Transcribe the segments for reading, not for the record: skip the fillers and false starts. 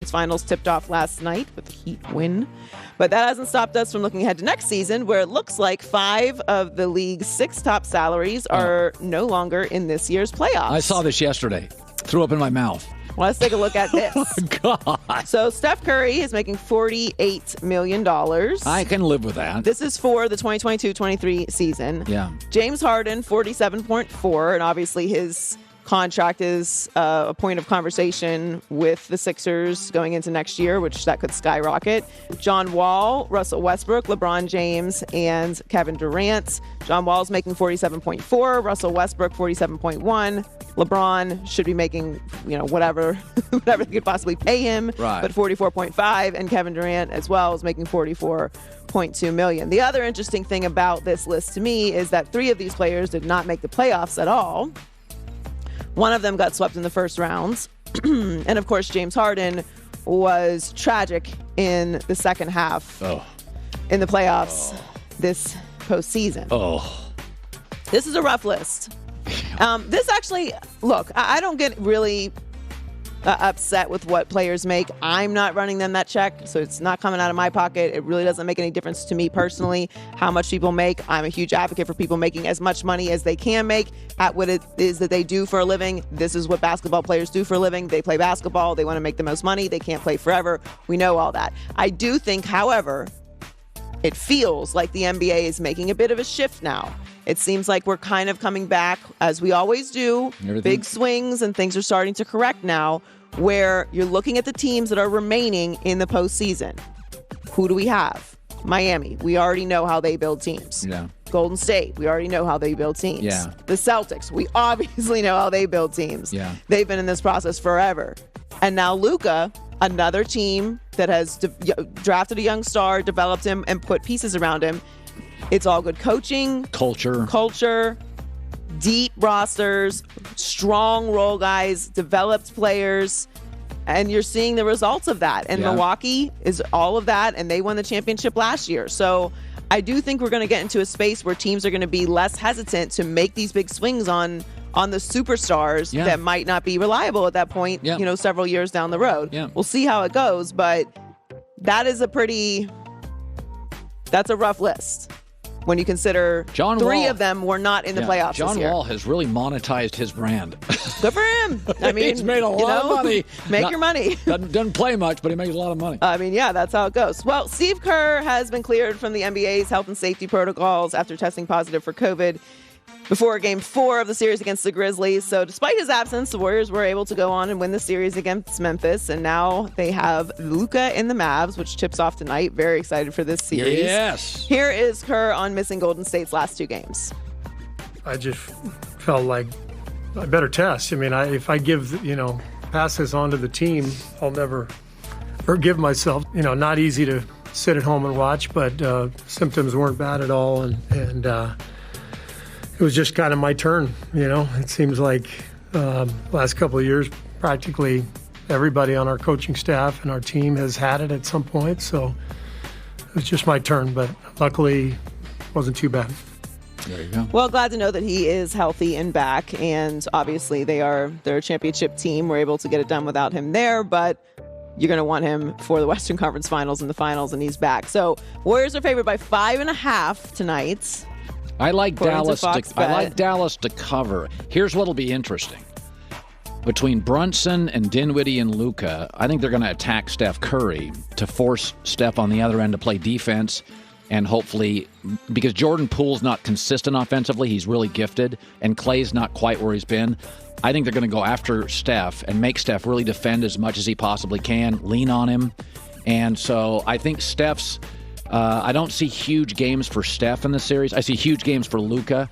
Conference Finals tipped off last night with the Heat win. But that hasn't stopped us from looking ahead to next season, where it looks like 5 of the league's 6 top salaries are no longer in this year's playoffs. I saw this yesterday. Threw up in my mouth. Well, let's take a look at this. Oh, God. So Steph Curry is making $48 million. I can live with that. This is for the 2022-23 season. Yeah. James Harden, 47.4, and obviously his contract is a point of conversation with the Sixers going into next year, which that could skyrocket. John Wall, Russell Westbrook, LeBron James, and Kevin Durant. John Wall's making 47.4, Russell Westbrook 47.1. LeBron should be making, whatever they could possibly pay him, right, but 44.5, and Kevin Durant as well is making 44.2 million. The other interesting thing about this list to me is that 3 of these players did not make the playoffs at all. One of them got swept in the first rounds. And, of course, James Harden was tragic in the second half in the playoffs this postseason. This is a rough list. This actually, look, I don't get really upset with what players make. I'm not running them that check, so it's not coming out of my pocket. It really doesn't make any difference to me personally how much people make. I'm a huge advocate for people making as much money as they can make at what it is that they do for a living. This is what basketball players do for a living. They play basketball. They want to make the most money. They can't play forever. We know all that. I do think, however, it feels like the NBA is making a bit of a shift now. It seems like we're kind of coming back, as we always do, big swings, and things are starting to correct now, where you're looking at the teams that are remaining in the postseason. Who do we have? Miami. We already know how they build teams. Yeah. Golden State. We already know how they build teams. Yeah. The Celtics. We obviously know how they build teams. Yeah. They've been in this process forever. And now Luka, another team that has drafted a young star, developed him, and put pieces around him. It's all good coaching. Culture. Deep rosters, strong role guys, developed players, and you're seeing the results of that. And Milwaukee is all of that, and they won the championship last year. So I do think we're going to get into a space where teams are going to be less hesitant to make these big swings on the superstars that might not be reliable at that point, several years down the road. Yeah. We'll see how it goes, but that's a rough list. When you consider three of them were not in the playoffs this year. John Wall has really monetized his brand. Good for him. I mean, he's made a lot of money. Make your money. Doesn't play much, but he makes a lot of money. I mean, yeah, that's how it goes. Well, Steve Kerr has been cleared from the NBA's health and safety protocols after testing positive for COVID before Game 4 of the series against the Grizzlies. So despite his absence, the Warriors were able to go on and win the series against Memphis. And now they have Luka in the Mavs, which tips off tonight. Very excited for this series. Yes. Here is Kerr on missing Golden State's last 2 games. I just felt like I better test. I mean, if I give, pass this on to the team, I'll never forgive myself. Not easy to sit at home and watch, but symptoms weren't bad at all. And it was just kind of my turn, It seems like last couple of years, practically everybody on our coaching staff and our team has had it at some point. So it was just my turn, but luckily it wasn't too bad. There you go. Well, glad to know that he is healthy and back. And obviously they're a championship team. We're able to get it done without him there, but you're going to want him for the Western Conference Finals and the finals, and he's back. So Warriors are favored by 5.5 tonight. I like Dallas to cover. Here's what'll be interesting. Between Brunson and Dinwiddie and Luka, I think they're going to attack Steph Curry to force Steph on the other end to play defense, and hopefully, because Jordan Poole's not consistent offensively, he's really gifted, and Klay's not quite where he's been. I think they're going to go after Steph and make Steph really defend as much as he possibly can, lean on him. And so I think Steph's I don't see huge games for Steph in the series. I see huge games for Luka.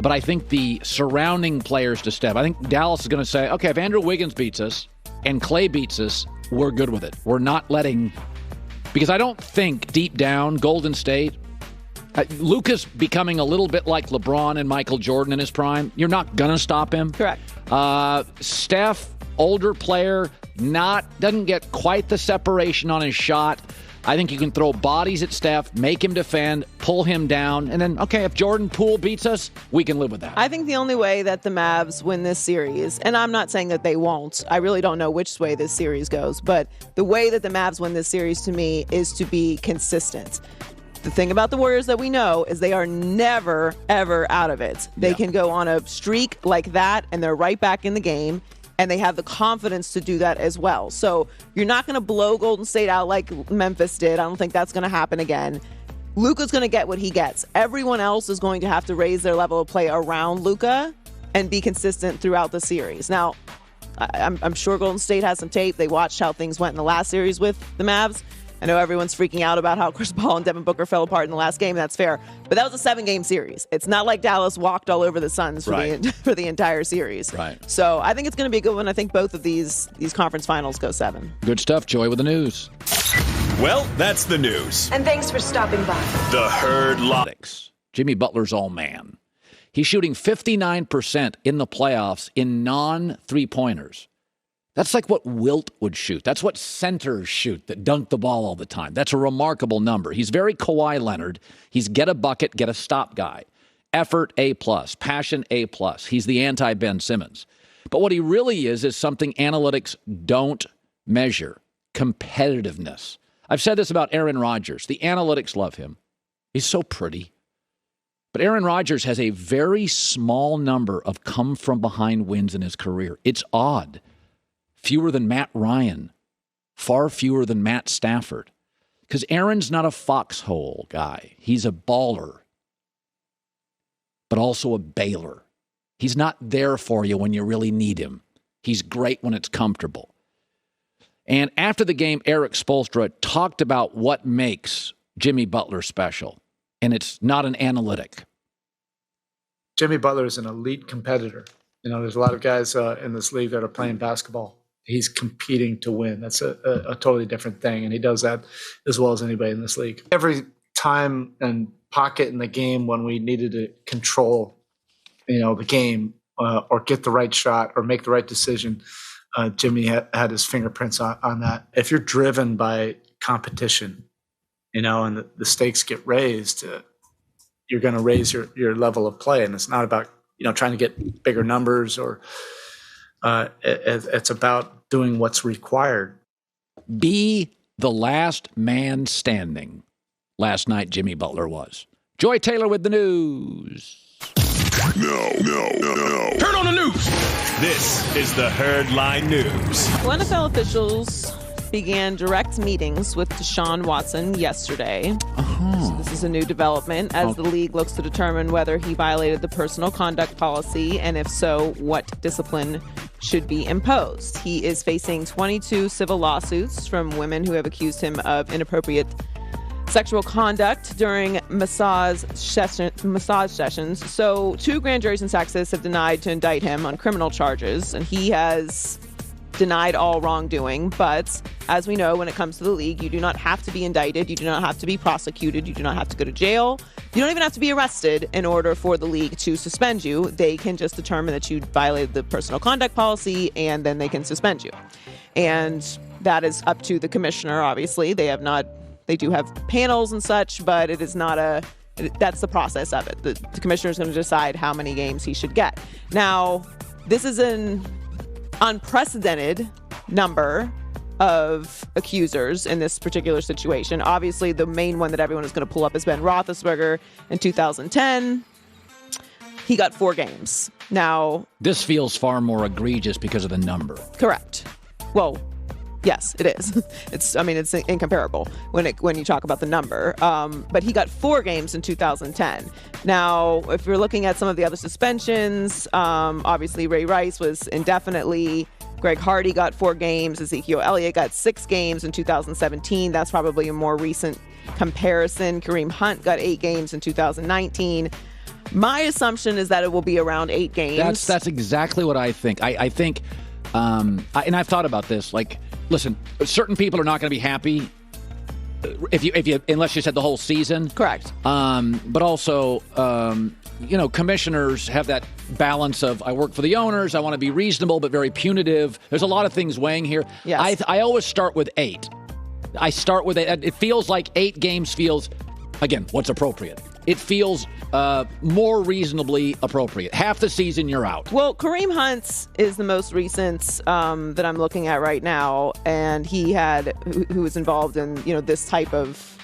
But I think the surrounding players to Steph, I think Dallas is going to say, okay, if Andrew Wiggins beats us and Klay beats us, we're good with it. We're not letting – because I don't think deep down Golden State Luka's becoming a little bit like LeBron and Michael Jordan in his prime. You're not going to stop him. Correct. Steph, older player, doesn't get quite the separation on his shot. I think you can throw bodies at Steph, make him defend, pull him down, and then, okay, if Jordan Poole beats us, we can live with that. I think the only way that the Mavs win this series, and I'm not saying that they won't, I really don't know which way this series goes, but the way that the Mavs win this series to me is to be consistent. The thing about the Warriors that we know is they are never, ever out of it. They can go on a streak like that, and they're right back in the game. And they have the confidence to do that as well. So you're not going to blow Golden State out like Memphis did. I don't think that's going to happen again. Luka's going to get what he gets. Everyone else is going to have to raise their level of play around Luka and be consistent throughout the series. Now, I'm sure Golden State has some tape. They watched how things went in the last series with the Mavs. I know everyone's freaking out about how Chris Paul and Devin Booker fell apart in the last game. That's fair. But that was a 7-game series. It's not like Dallas walked all over the Suns for, for the entire series. Right. So I think it's going to be a good one. I think both of these conference finals go 7. Good stuff, Joy, with the news. Well, that's the news. And thanks for stopping by. The Herd Live. Jimmy Butler's all man. He's shooting 59% in the playoffs in non-three-pointers. That's like what Wilt would shoot. That's what centers shoot that dunk the ball all the time. That's a remarkable number. He's very Kawhi Leonard. He's get a bucket, get a stop guy. Effort, A+. Passion, A+. He's the anti-Ben Simmons. But what he really is something analytics don't measure. Competitiveness. I've said this about Aaron Rodgers. The analytics love him. He's so pretty. But Aaron Rodgers has a very small number of come-from-behind wins in his career. It's odd. Fewer than Matt Ryan, far fewer than Matt Stafford. Because Aaron's not a foxhole guy. He's a baller, but also a bailer. He's not there for you when you really need him. He's great when it's comfortable. And after the game, Eric Spoelstra talked about what makes Jimmy Butler special, and it's not an analytic. Jimmy Butler is an elite competitor. You know, there's a lot of guys in this league that are playing basketball. He's competing to win. That's a totally different thing, and he does that as well as anybody in this league. Every time and pocket in the game when we needed to control, the game or get the right shot or make the right decision, Jimmy had his fingerprints on that. If you're driven by competition, and the stakes get raised, you're going to raise your level of play, and it's not about trying to get bigger numbers or. It's about doing what's required. Be the last man standing. Last night, Jimmy Butler was. Joy Taylor with the news. No. Turn on the news. This is the Herd Line News. Well, NFL officials began direct meetings with Deshaun Watson yesterday. So this is a new development as the league looks to determine whether he violated the personal conduct policy, and if so, what discipline should be imposed. He is facing 22 civil lawsuits from women who have accused him of inappropriate sexual conduct during massage sessions. So 2 grand juries in Texas have denied to indict him on criminal charges, and he has denied all wrongdoing. But as we know, when it comes to the league, you do not have to be indicted. You do not have to be prosecuted. You do not have to go to jail. You don't even have to be arrested in order for the league to suspend you. They can just determine that you violated the personal conduct policy, and then they can suspend you. And that is up to the commissioner, obviously. They do have panels and such, but it is not that's the process of it. The commissioner is going to decide how many games he should get. Now, this is an unprecedented number of accusers in this particular situation. Obviously, the main one that everyone is going to pull up is Ben Roethlisberger in 2010. He got 4 games. Now, this feels far more egregious because of the number. Correct. Well, yes, it is. It's incomparable when you talk about the number. But he got 4 games in 2010. Now, if you're looking at some of the other suspensions, obviously Ray Rice was indefinitely. Greg Hardy got 4 games. Ezekiel Elliott got 6 games in 2017. That's probably a more recent comparison. Kareem Hunt got 8 games in 2019. My assumption is that it will be around 8 games. That's exactly what I think. I think, and I've thought about this. Like, listen, certain people are not going to be happy if you unless you said the whole season. Correct. But also, commissioners have that balance of I work for the owners. I want to be reasonable but very punitive. There's a lot of things weighing here. Yes. I always start with 8. I start with it. It feels like 8 games feels, again, what's appropriate. It feels more reasonably appropriate. Half the season, you're out. Well, Kareem Hunt's is the most recent that I'm looking at right now, and he had who was involved in this type of